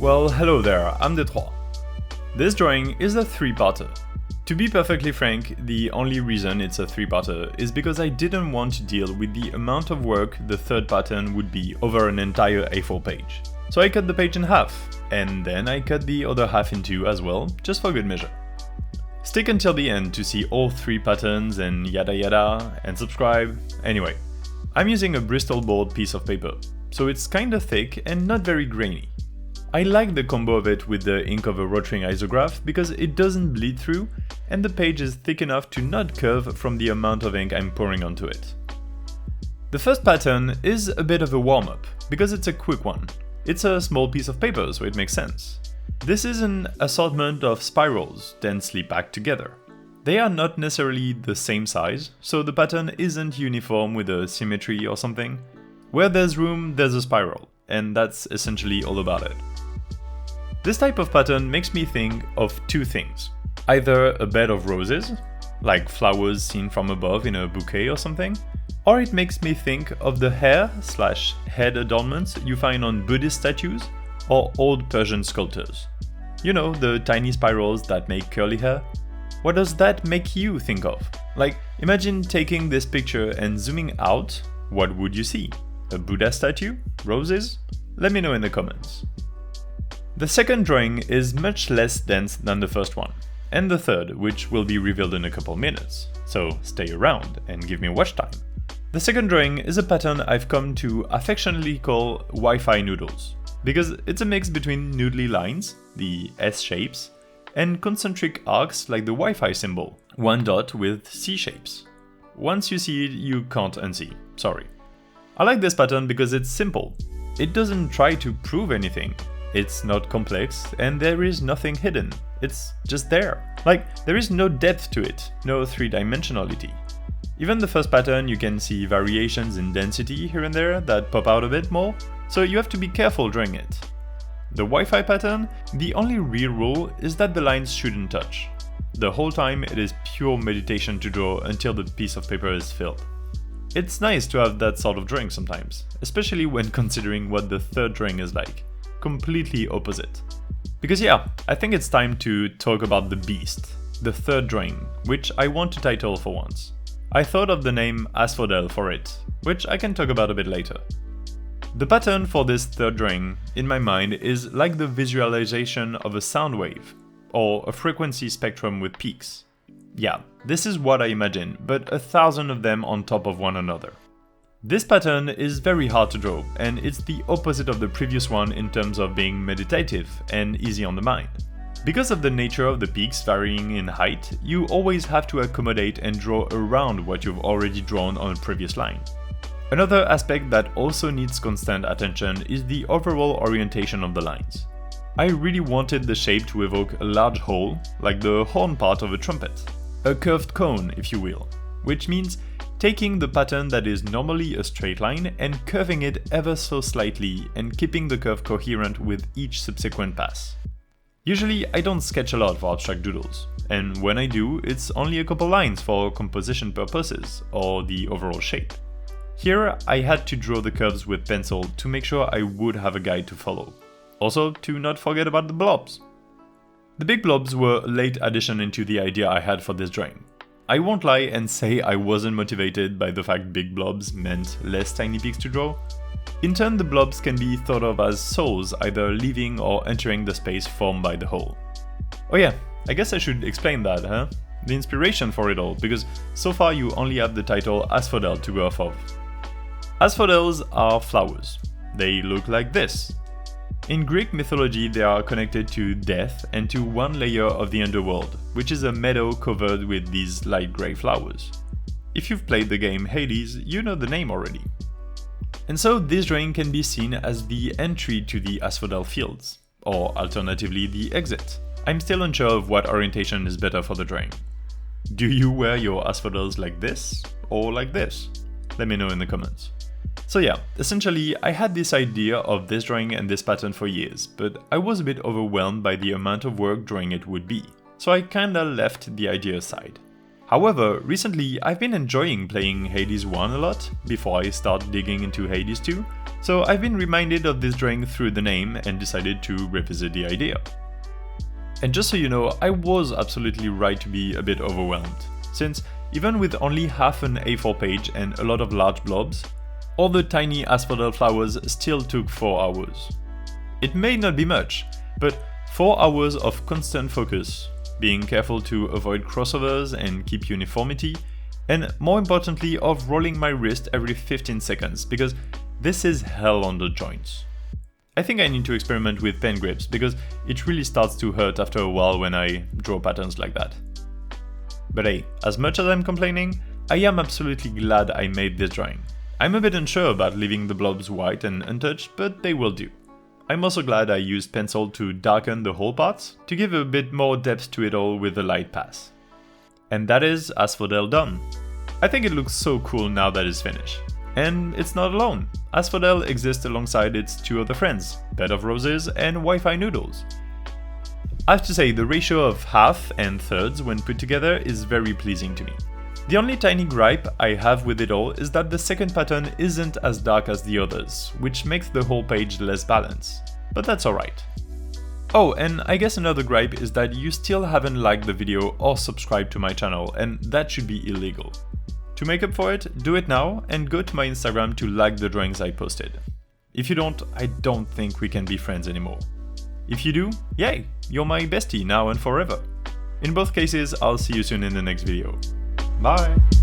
Well, hello there, I'm Detroit. This drawing is a three-parter. To be perfectly frank, the only reason it's a three-parter is because I didn't want to deal with the amount of work the third pattern would be over an entire A4 page. So I cut the page in half, and then I cut the other half in two as well, just for good measure. Stick until the end to see all three patterns and yada yada, and subscribe. Anyway, I'm using a Bristol board piece of paper, so it's kinda thick and not very grainy. I like the combo of it with the ink of a rotring isograph because it doesn't bleed through and the page is thick enough to not curve from the amount of ink I'm pouring onto it. The first pattern is a bit of a warm-up because it's a quick one. It's a small piece of paper, so it makes sense. This is an assortment of spirals densely packed together. They are not necessarily the same size, so the pattern isn't uniform with a symmetry or something. Where there's room, there's a spiral, and that's essentially all about it. This type of pattern makes me think of two things. Either a bed of roses, like flowers seen from above in a bouquet or something, or it makes me think of the hair/head adornments you find on Buddhist statues or old Persian sculptures. You know, the tiny spirals that make curly hair? What does that make you think of? Like, imagine taking this picture and zooming out, what would you see? A Buddha statue? Roses? Let me know in the comments. The second drawing is much less dense than the first one, and the third, which will be revealed in a couple minutes, so stay around and give me watch time. The second drawing is a pattern I've come to affectionately call Wi-Fi noodles, because it's a mix between noodly lines, the S shapes, and concentric arcs like the Wi-Fi symbol, one dot with C shapes. Once you see it, you can't unsee, sorry. I like this pattern because it's simple. It doesn't try to prove anything. It's not complex, and there is nothing hidden. It's just there. Like, there is no depth to it, no three-dimensionality. Even the first pattern, you can see variations in density here and there that pop out a bit more, so you have to be careful drawing it. The Wi-Fi pattern, the only real rule is that the lines shouldn't touch. The whole time it is pure meditation to draw until the piece of paper is filled. It's nice to have that sort of drawing sometimes, especially when considering what the third drawing is like. Completely opposite. Because yeah, I think it's time to talk about the beast, the third drawing, which I want to title for once. I thought of the name Asphodel for it, which I can talk about a bit later. The pattern for this third drawing, in my mind, is like the visualization of a sound wave, or a frequency spectrum with peaks. Yeah, this is what I imagine, but 1,000 of them on top of one another. This pattern is very hard to draw, and it's the opposite of the previous one in terms of being meditative and easy on the mind. Because of the nature of the peaks varying in height, you always have to accommodate and draw around what you've already drawn on a previous line. Another aspect that also needs constant attention is the overall orientation of the lines. I really wanted the shape to evoke a large hole, like the horn part of a trumpet. A curved cone, if you will, which means taking the pattern that is normally a straight line and curving it ever so slightly and keeping the curve coherent with each subsequent pass. Usually I don't sketch a lot for abstract doodles, and when I do, it's only a couple lines for composition purposes or the overall shape. Here I had to draw the curves with pencil to make sure I would have a guide to follow. Also, to not forget about the blobs. The big blobs were a late addition into the idea I had for this drawing. I won't lie and say I wasn't motivated by the fact big blobs meant less tiny peaks to draw. In turn, the blobs can be thought of as souls either leaving or entering the space formed by the hole. Oh yeah, I guess I should explain that, huh? The inspiration for it all, because so far you only have the title Asphodel to go off of. Asphodels are flowers. They look like this. In Greek mythology, they are connected to death and to one layer of the underworld, which is a meadow covered with these light grey flowers. If you've played the game Hades, you know the name already. And so this drawing can be seen as the entry to the Asphodel fields, or alternatively the exit. I'm still unsure of what orientation is better for the drawing. Do you wear your asphodels like this, or like this? Let me know in the comments. So yeah, essentially I had this idea of this drawing and this pattern for years, but I was a bit overwhelmed by the amount of work drawing it would be, so I kinda left the idea aside. However, recently I've been enjoying playing Hades 1 a lot, before I start digging into Hades 2, So I've been reminded of this drawing through the name and decided to revisit the idea. And just so you know, I was absolutely right to be a bit overwhelmed, since even with only half an A4 page and a lot of large blobs, all the tiny asphodel flowers still took 4 hours. It may not be much, but 4 hours of constant focus, being careful to avoid crossovers and keep uniformity, and more importantly of rolling my wrist every 15 seconds, because this is hell on the joints. I think I need to experiment with pen grips, because it really starts to hurt after a while when I draw patterns like that. But hey, as much as I'm complaining, I am absolutely glad I made this drawing. I'm a bit unsure about leaving the blobs white and untouched, but they will do. I'm also glad I used pencil to darken the whole part, to give a bit more depth to it all with a light pass. And that is Asphodel done. I think it looks so cool now that it's finished. And it's not alone. Asphodel exists alongside its 2 other friends, Bed of Roses and Wi-Fi Noodles. I have to say, the ratio of half and thirds when put together is very pleasing to me. The only tiny gripe I have with it all is that the second pattern isn't as dark as the others, which makes the whole page less balanced, but that's alright. Oh, and I guess another gripe is that you still haven't liked the video or subscribed to my channel, and that should be illegal. To make up for it, do it now and go to my Instagram to like the drawings I posted. If you don't, I don't think we can be friends anymore. If you do, yay, you're my bestie now and forever. In both cases, I'll see you soon in the next video. Bye!